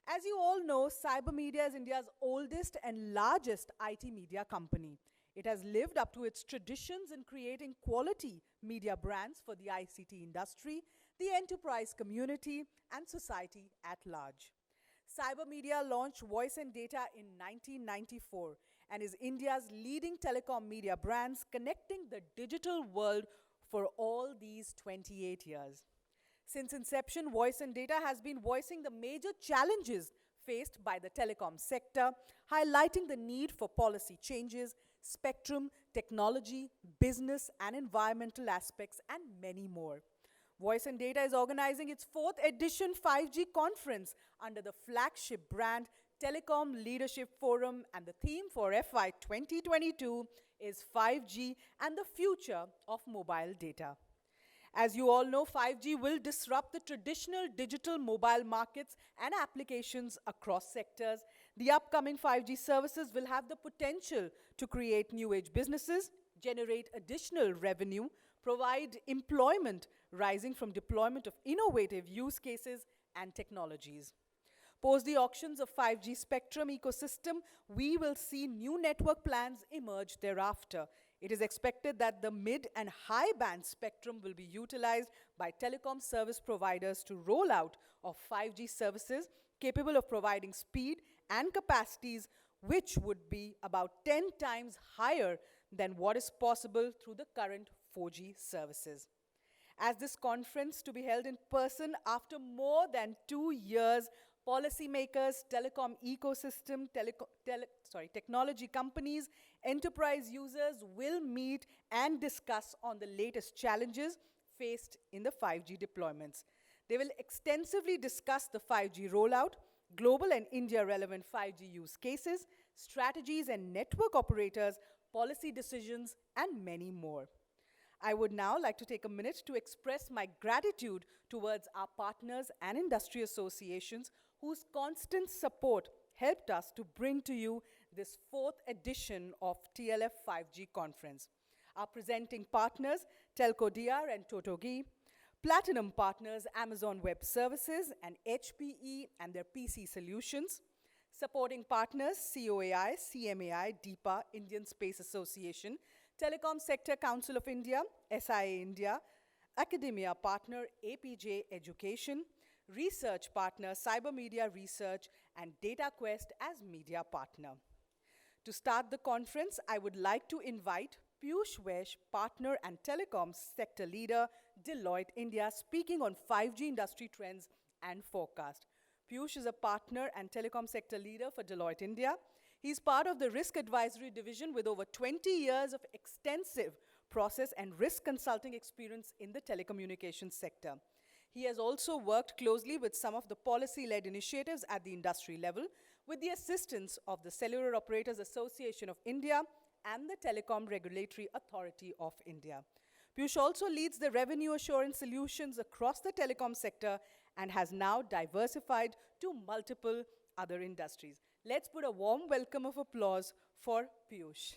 As you all know, Cybermedia is India's oldest and largest IT media company. It has lived up to its traditions in creating quality media brands for the ICT industry, the enterprise community, and society at large. Cybermedia launched Voice and Data in 1994 and is India's leading telecom media brands connecting the digital world for all these 28 years. Since inception, Voice and Data has been voicing the major challenges faced by the telecom sector, highlighting the need for policy changes, spectrum, technology, business and environmental aspects, and many more. Voice and Data is organizing its fourth edition 5G conference under the flagship brand Telecom Leadership Forum, and the theme for FY 2022 is 5G and the future of mobile data. As you all know, 5G will disrupt the traditional digital mobile markets and applications across sectors. The upcoming 5G services will have the potential to create new age businesses, generate additional revenue, provide employment rising from deployment of innovative use cases and technologies. Post the auctions of 5G spectrum ecosystem, we will see new network plans emerge thereafter. It is expected that the mid and high band spectrum will be utilized by telecom service providers to roll out of 5G services capable of providing speed and capacities which would be about 10 times higher than what is possible through the current 4G services. As this conference to be held in person after more than 2 years, policymakers, telecom ecosystem, technology companies, enterprise users will meet and discuss on the latest challenges faced in the 5G deployments. They will extensively discuss the 5G rollout, global and India-relevant 5G use cases, strategies and network operators, policy decisions, and many more. I would now like to take a minute to express my gratitude towards our partners and industry associations whose constant support helped us to bring to you this fourth edition of TLF 5G conference. Our presenting partners, Telco DR and Totogi, platinum partners, Amazon Web Services and HPE and their PC solutions, supporting partners, COAI, CMAI, DIPA, Indian Space Association, Telecom Sector Council of India, SIA India, academia partner, APJ Education, research partner, Cybermedia Research, and DataQuest as media partner. To start the conference, I would like to invite Peeyush Vaish, partner and telecom sector leader, Deloitte India, speaking on 5G industry trends and forecast. Peeyush is a partner and telecom sector leader for Deloitte India. He's part of the risk advisory division with over 20 years of extensive process and risk consulting experience in the telecommunications sector. He has also worked closely with some of the policy-led initiatives at the industry level with the assistance of the Cellular Operators Association of India and the Telecom Regulatory Authority of India. Peeyush also leads the revenue assurance solutions across the telecom sector and has now diversified to multiple other industries. Let's put a warm welcome of applause for Peeyush.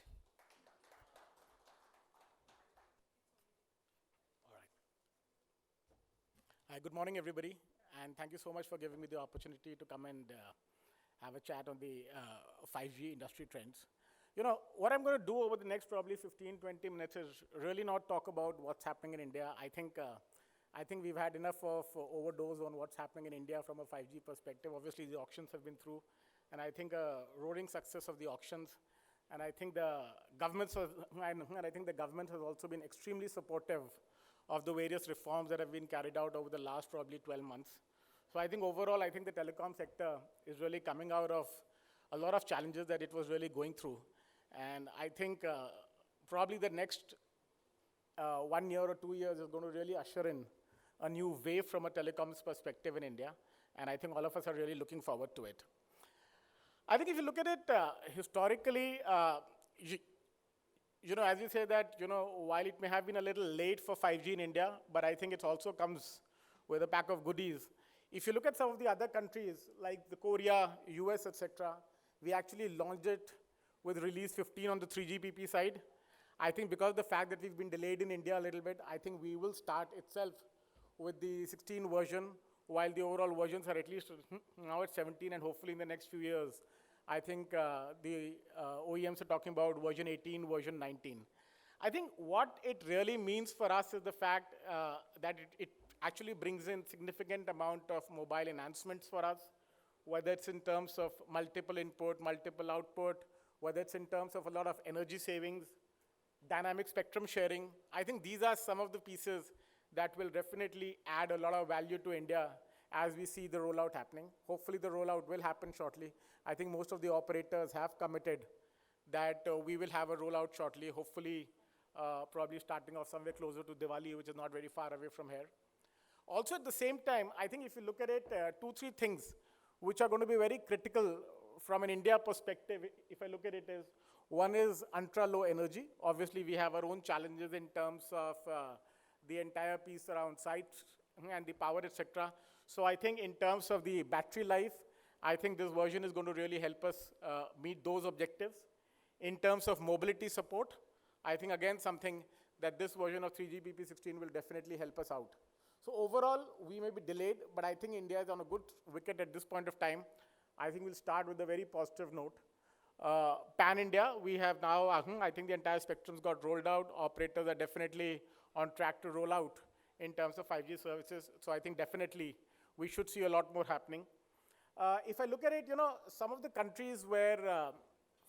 All right. Hi, good morning, everybody, and thank you so much for giving me the opportunity to come and have a chat on the 5G industry trends. You know, what I'm going to do over the next probably 15, 20 minutes is really not talk about what's happening in India. I think we've had enough of overdose on what's happening in India from a 5G perspective. Obviously, the auctions have been through, and I think a roaring success of the auctions. And I think the government has also been extremely supportive of the various reforms that have been carried out over the last probably 12 months. So I think overall, I think the telecom sector is really coming out of a lot of challenges that it was really going through. And I think probably the next 1 year or 2 years is going to really usher in a new wave from a telecoms perspective in India. And I think all of us are really looking forward to it. I think if you look at it historically, you know, as you say that, you know, while it may have been a little late for 5G in India, but I think it also comes with a pack of goodies. If you look at some of the other countries, like the Korea, US, etc., we actually launched it with release 15 on the 3GPP side. I think because of the fact that we've been delayed in India a little bit, I think we will start itself with the 16 version while the overall versions are at least now at 17, and hopefully in the next few years, I think the OEMs are talking about version 18, version 19. I think what it really means for us is the fact that it actually brings in significant amount of mobile enhancements for us, whether it's in terms of multiple input, multiple output, whether it's in terms of a lot of energy savings, dynamic spectrum sharing. I think these are some of the pieces that will definitely add a lot of value to India as we see the rollout happening. Hopefully the rollout will happen shortly. I think most of the operators have committed that we will have a rollout shortly, hopefully probably starting off somewhere closer to Diwali, which is not very far away from here. Also at the same time, I think if you look at it, 2-3 things which are going to be very critical from an India perspective, if I look at it, is one is ultra-low energy. Obviously, we have our own challenges in terms of the entire piece around sites and the power, etc. So I think in terms of the battery life, I think this version is going to really help us meet those objectives. In terms of mobility support, I think again something that this version of 3GPP16 will definitely help us out. So overall, we may be delayed, but I think India is on a good wicket at this point of time. I think we'll start with a very positive note. Pan-India, we have now, I think the entire spectrum's got rolled out. Operators are definitely on track to roll out in terms of 5G services. So I think definitely we should see a lot more happening. If I look at it, some of the countries where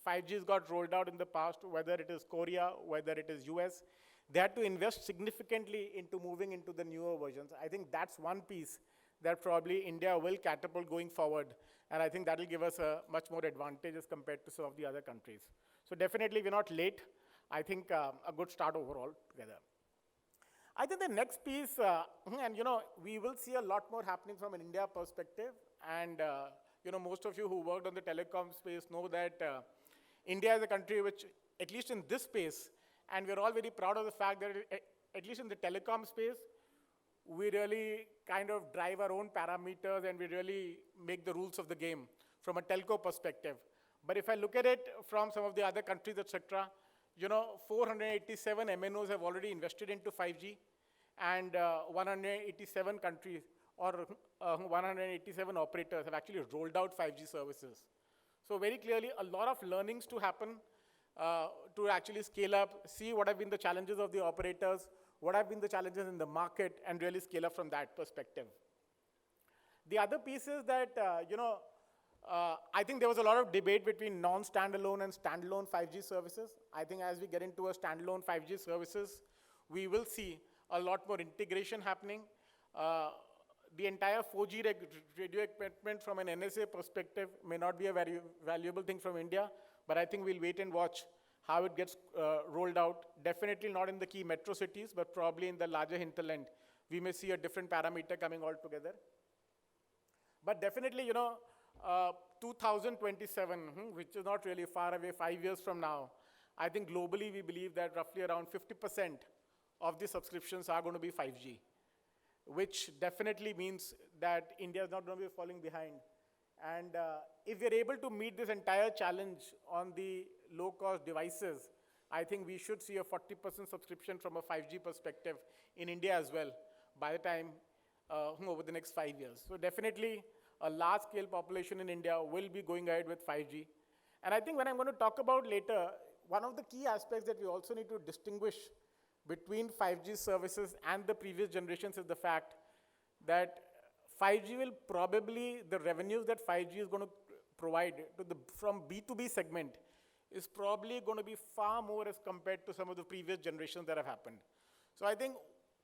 5G's got rolled out in the past, whether it is Korea, whether it is US, they had to invest significantly into moving into the newer versions. I think that's one piece that probably India will catapult going forward. And I think that will give us a much more advantage as compared to some of the other countries. So definitely we're not late. I think a good start overall together. I think the next piece, and we will see a lot more happening from an India perspective. And most of you who worked on the telecom space know that India is a country which, at least in this space, and we're all very proud of the fact that at least in the telecom space, we really kind of drive our own parameters and we really make the rules of the game from a telco perspective. But if I look at it from some of the other countries, etc., 487 MNOs have already invested into 5G, and 187 countries or 187 operators have actually rolled out 5G services. So very clearly, a lot of learnings to happen to actually scale up, see what have been the challenges of the operators, what have been the challenges in the market, and really scale up from that perspective. The other piece is that, I think there was a lot of debate between non-standalone and standalone 5G services. I think as we get into a standalone 5G services, we will see a lot more integration happening. The entire 4G radio equipment from an NSA perspective may not be a very valuable thing from India, but I think we'll wait and watch how it gets rolled out. Definitely not in the key metro cities, but probably in the larger hinterland. We may see a different parameter coming all together. But definitely, 2027, which is not really far away, 5 years from now, I think globally we believe that roughly around 50% of the subscriptions are going to be 5G, which definitely means that India is not going to be falling behind. And if we're able to meet this entire challenge on the low-cost devices, I think we should see a 40% subscription from a 5G perspective in India as well by the time over the next 5 years. So definitely a large-scale population in India will be going ahead with 5G. And I think when I'm going to talk about later, one of the key aspects that we also need to distinguish between 5G services and the previous generations is the fact that 5G will probably, the revenues that 5G is going to provide to from B2B segment is probably going to be far more as compared to some of the previous generations that have happened. So I think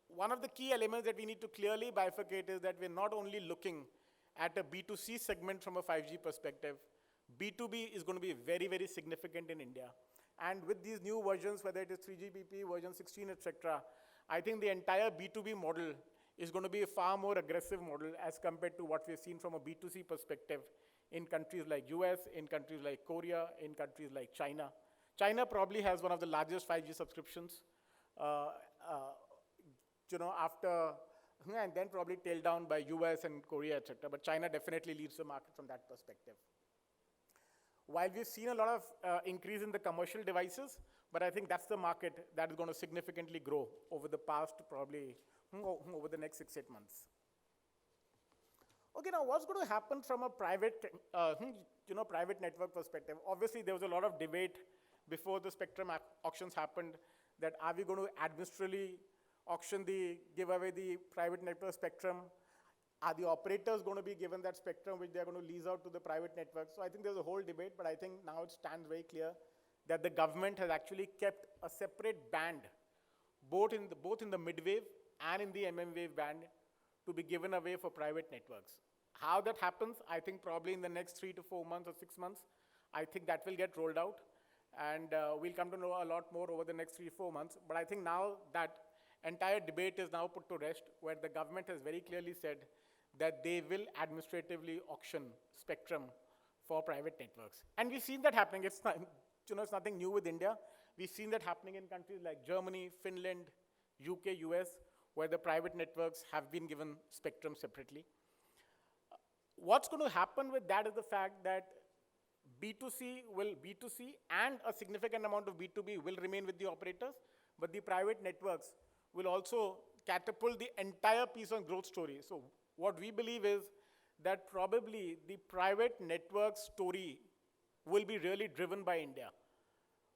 one of the key elements that we need to clearly bifurcate is that we're not only looking at a B2C segment from a 5G perspective, B2B is going to be very, very significant in India. And with these new versions, whether it is 3GPP, version 16, etc., I think the entire B2B model is going to be a far more aggressive model as compared to what we've seen from a B2C perspective in countries like US, in countries like Korea, in countries like China. China probably has one of the largest 5G subscriptions, after, and then probably tailed down by US and Korea, etc. But China definitely leads the market from that perspective. While we've seen a lot of increase in the commercial devices, but I think that's the market that is going to significantly grow over the past, probably over the next 6-8 months. Okay, now what's going to happen from a private network perspective? Obviously, there was a lot of debate before the spectrum auctions happened that are we going to administratively give away the private network spectrum? Are the operators going to be given that spectrum which they're going to lease out to the private networks? So I think there's a whole debate, but I think now it stands very clear that the government has actually kept a separate band, both in the mid-wave and in the MM-wave band, to be given away for private networks. How that happens, I think probably in the next 3 to 4 months or 6 months, I think that will get rolled out. And we'll come to know a lot more over the next 3 to 4 months. But I think now that entire debate is now put to rest, where the government has very clearly said that they will administratively auction spectrum for private networks. And we've seen that happening. It's nothing new with India. We've seen that happening in countries like Germany, Finland, UK, US, where the private networks have been given spectrum separately. What's going to happen with that is the fact that B2C and a significant amount of B2B will remain with the operators, but the private networks will also catapult the entire piece on growth story. So what we believe is that probably the private network story will be really driven by India.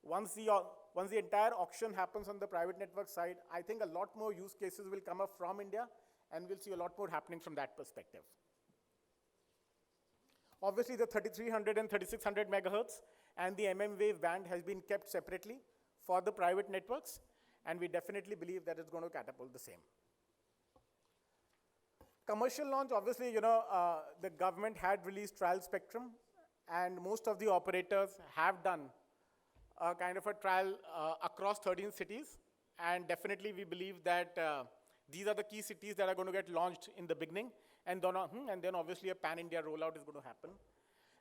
Once the entire auction happens on the private network side, I think a lot more use cases will come up from India, and we'll see a lot more happening from that perspective. Obviously, the 3300 and 3600 megahertz and the MM-wave band has been kept separately for the private networks, and we definitely believe that it's going to catapult the same. Commercial launch, obviously, the government had released trial spectrum, and most of the operators have done a kind of a trial across 13 cities, and definitely we believe that these are the key cities that are going to get launched in the beginning, and then obviously a pan-India rollout is going to happen.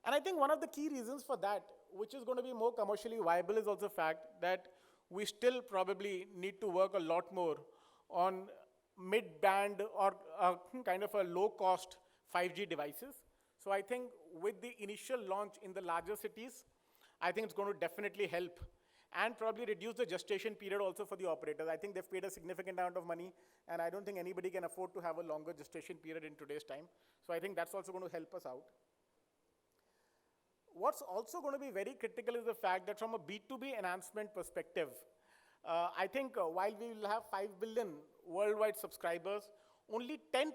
And I think one of the key reasons for that, which is going to be more commercially viable, is also the fact that we still probably need to work a lot more on mid-band or kind of a low-cost 5G devices. So I think with the initial launch in the larger cities, I think it's going to definitely help and probably reduce the gestation period also for the operators. I think they've paid a significant amount of money, and I don't think anybody can afford to have a longer gestation period in today's time. So I think that's also going to help us out. What's also going to be very critical is the fact that from a B2B enhancement perspective, I think while we will have 5 billion worldwide subscribers, only 10%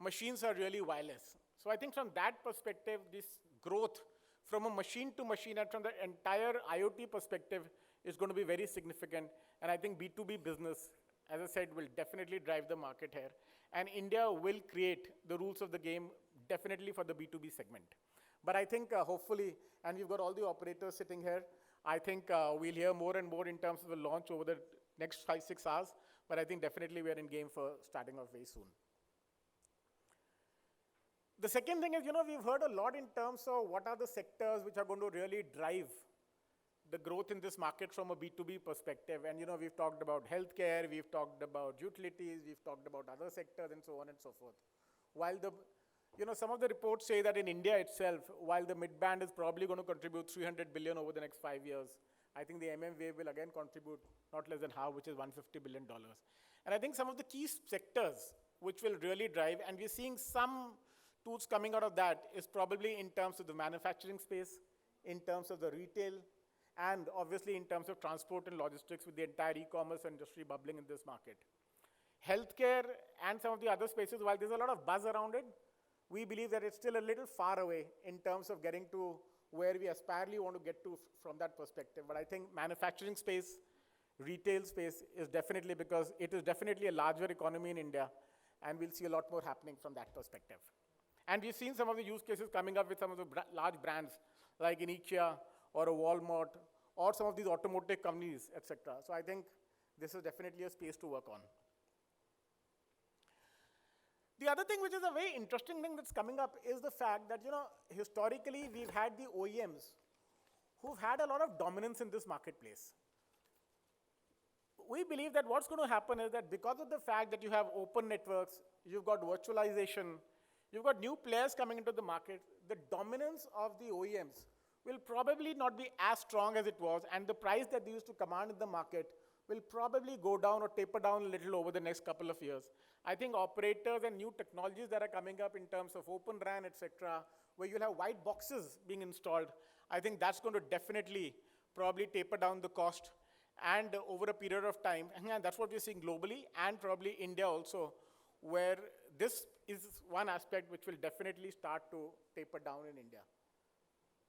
machines are really wireless. So I think from that perspective, this growth from a machine to machine and from the entire IoT perspective is going to be very significant. And I think B2B business, as I said, will definitely drive the market here. And India will create the rules of the game definitely for the B2B segment. But I think hopefully, and we've got all the operators sitting here, I think we'll hear more and more in terms of the launch over the next 5-6 hours. But I think definitely we are in game for starting off very soon. The second thing is, we've heard a lot in terms of what are the sectors which are going to really drive the growth in this market from a B2B perspective. And, we've talked about healthcare, we've talked about utilities, we've talked about other sectors and so on and so forth. While some of the reports say that in India itself, while the mid-band is probably going to contribute 300 billion over the next 5 years, I think the MM wave will again contribute not less than half, which is $150 billion. And I think some of the key sectors which will really drive, and we're seeing some tools coming out of that, is probably in terms of the manufacturing space, in terms of the retail, and obviously in terms of transport and logistics with the entire e-commerce industry bubbling in this market. Healthcare and some of the other spaces, while there's a lot of buzz around it, we believe that it's still a little far away in terms of getting to where we aspirely want to get to from that perspective. But I think manufacturing space, retail space is definitely, because it is definitely a larger economy in India, and we'll see a lot more happening from that perspective. And we've seen some of the use cases coming up with some of the large brands like an IKEA or a Walmart or some of these automotive companies, etc. So I think this is definitely a space to work on. The other thing which is a very interesting thing that's coming up is the fact that, historically we've had the OEMs who've had a lot of dominance in this marketplace. We believe that what's going to happen is that because of the fact that you have open networks, you've got virtualization, you've got new players coming into the market, the dominance of the OEMs will probably not be as strong as it was, and the price that they used to command in the market will probably go down or taper down a little over the next couple of years. I think operators and new technologies that are coming up in terms of Open RAN, etc., where you'll have white boxes being installed, I think that's going to definitely probably taper down the cost and over a period of time. And that's what we're seeing globally and probably India also, where this is one aspect which will definitely start to taper down in India.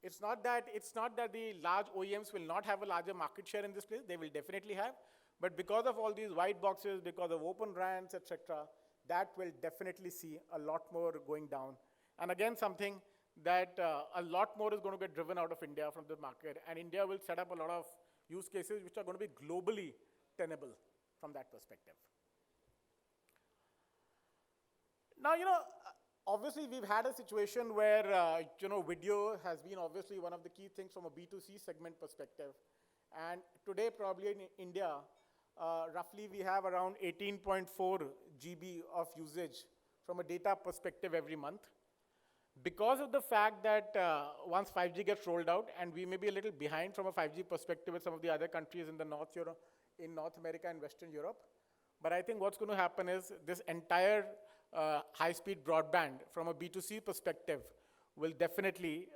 It's not that the large OEMs will not have a larger market share in this place. They will definitely have. But because of all these white boxes, because of open RANs, etc., that will definitely see a lot more going down. And again, something that a lot more is going to get driven out of India from the market. And India will set up a lot of use cases which are going to be globally tenable from that perspective. Now, obviously, we've had a situation where, video has been obviously one of the key things from a B2C segment perspective. And today, probably in India, roughly we have around 18.4 GB of usage from a data perspective every month. Because of the fact that once 5G gets rolled out, and we may be a little behind from a 5G perspective with some of the other countries in North America and Western Europe. But I think what's going to happen is this entire high-speed broadband from a B2C perspective will definitely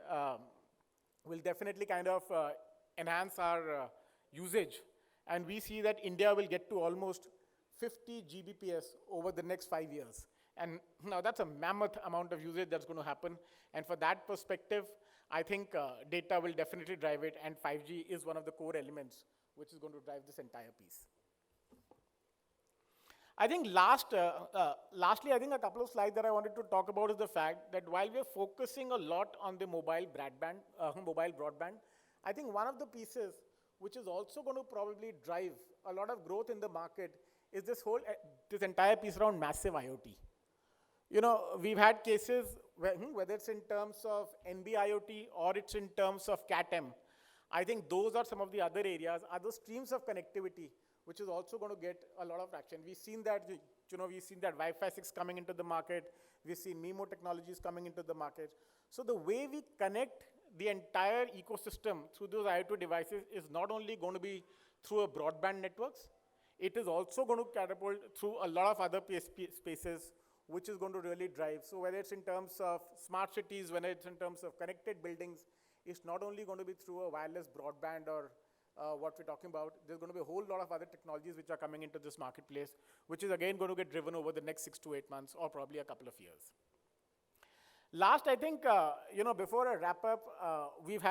kind of enhance our usage. And we see that India will get to almost 50 Gbps over the next 5 years. And now that's a mammoth amount of usage that's going to happen. And for that perspective, I think data will definitely drive it, and 5G is one of the core elements which is going to drive this entire piece. I think lastly, I think a couple of slides that I wanted to talk about is the fact that while we're focusing a lot on the mobile broadband, I think one of the pieces which is also going to probably drive a lot of growth in the market is this entire piece around massive IoT. We've had cases where, whether it's in terms of NB-IoT or it's in terms of CAT-M, I think those are some of the other areas, other streams of connectivity, which is also going to get a lot of traction. We've seen that, Wi-Fi 6 coming into the market. We've seen MIMO technologies coming into the market. So the way we connect the entire ecosystem through those IoT devices is not only going to be through a broadband networks, it is also going to catapult through a lot of other spaces, which is going to really drive. So whether it's in terms of smart cities, whether it's in terms of connected buildings, it's not only going to be through a wireless broadband or what we're talking about. There's going to be a whole lot of other technologies which are coming into this marketplace, which is again going to get driven over the next 6 to 8 months or probably a couple of years. Last, I think, before I wrap up, we've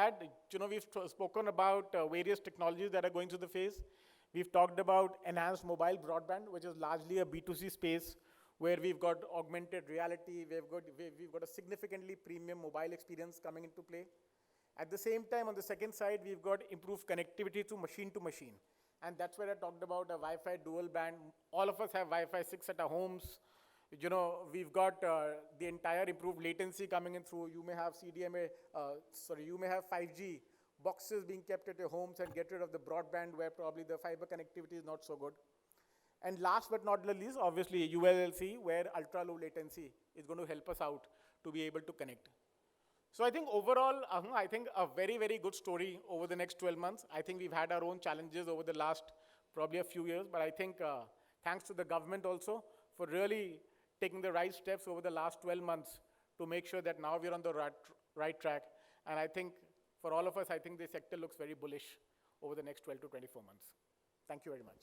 spoken about various technologies that are going through the phase. We've talked about enhanced mobile broadband, which is largely a B2C space where we've got augmented reality, we've got a significantly premium mobile experience coming into play. At the same time, on the second side, we've got improved connectivity through machine to machine. And that's where I talked about a Wi-Fi dual band. All of us have Wi-Fi 6 at our homes. We've got the entire improved latency coming in through. You may have you may have 5G boxes being kept at your homes and get rid of the broadband where probably the fiber connectivity is not so good. And last but not the least, obviously, ULLC, where ultra-low latency is going to help us out to be able to connect. So I think overall, I think a very, very good story over the next 12 months. I think we've had our own challenges over the last probably a few years, but I think thanks to the government also for really taking the right steps over the last 12 months to make sure that now we're on the right track. And I think for all of us, I think the sector looks very bullish over the next 12 to 24 months. Thank you very much.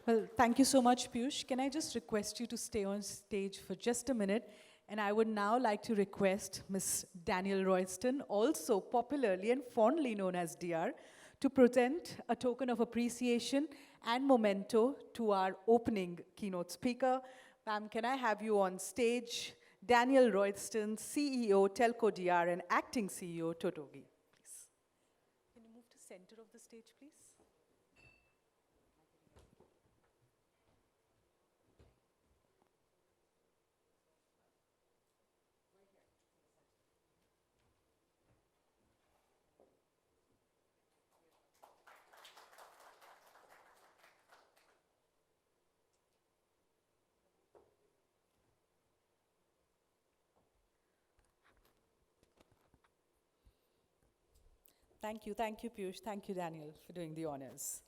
Well, thank you so much, Peeyush. Can I just request you to stay on stage for just a minute? And I would now like to request Ms. Danielle Royston, also popularly and fondly known as DR, to present a token of appreciation and memento to our opening keynote speaker. Ma'am, can I have you on stage? Danielle Royston, CEO, Telco DR, and Acting CEO, Totogi. Please. Can you move to center of the stage, please? Thank you, Peeyush. Thank you, Daniel, for doing the honors.